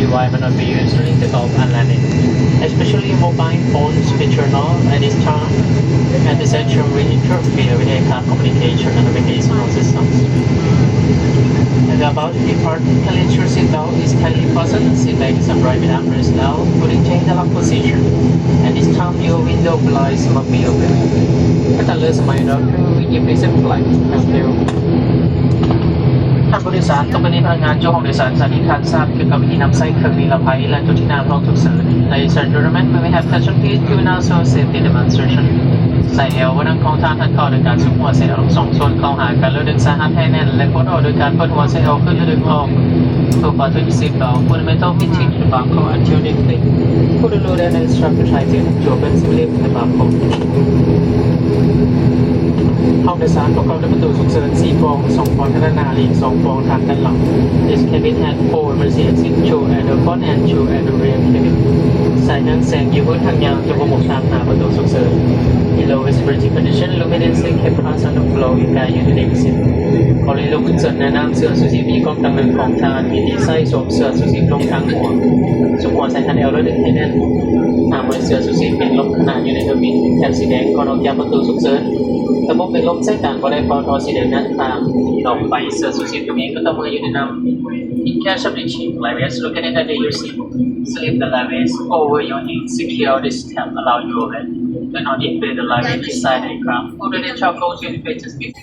why may not be used during the Gulf and landing, especially mobile phones which are not at this time at the central will interfere with aircraft communication and navigational systems. And about the particle intrusive belt is tightly fastened, seat back is upright with armrest down, putting change the lock position. And this time your window blinds must be open. ก็จะเลือกสมัยเราคือยิบในเส้นฟลายเร็วท่านผู้โดยสารต้องเป็นพนักงานเจ้าของโดยสารสถานีทานทราบเกี่ยวกับวิธีนำใช้เครื่องนิรภัยและจุดที่น่าพร้อมทุกเสริญ Ladies and gentlemen, may we have attention please given us our safety demonstration. ใส่เอววันนั้นของท่านเข้าโดยการสุกหัวเส้นอารมณ์2ส่วนเข้าหากันแล้วดึงสายหัดให้แน่นและกดออกโดยการเปิดหัวเส้นออกขึ้นและดึงออกตัวปาตุจิบเอาคุณไม่ต้องพิจิตรบางข้ออันเชื่อมติดผู้ดูแลในสตรัคเจอร์ไทป์จบเป็นสิบเล่มในบางข้อห้องโดยสารประกอบด้วยประตูฉุกเฉิน4ฟอง2ฟองทางด้านหน้าและ2ฟองทางด้านหลัง This cabin has 4 emergency exits, 2 at the front and 2 at the rear cabin. สายนั้นแสงอยู่บนทางยาวจะประมวลตามหาประตูฉุกเฉิน Below is emergency condition, illuminated stick cameras on the floor in guide you to the exit. กรณีลุกขึ้นเสริมแนะนำเสื้อชูชีพมีกล้องตั้งหนึ่งของทางมีดีไซน์สวมเสื้อชูชีพตรงกลางหัวสวมหัวใส่คันเอวแล้วดึงให้แน่นหากเสื้อชูชีพเป็นลมขณะอยู่ในเครื่องบินแถบสีแดงก่อนออกจากประตูฉุกเฉินระบบเป็นลมใช้การบ่ได้ปทสีแดงนั้นตามออกไปเสื้อชูชีพตัวนี้ก็ต้องมาอยู่ในนำ In case of breaching, lives located under your seat. Slip the lives over your knee. Secure the strap. Allow you overhead. Do not inflate the lives inside the aircraft. Order the charcoal to the pages before.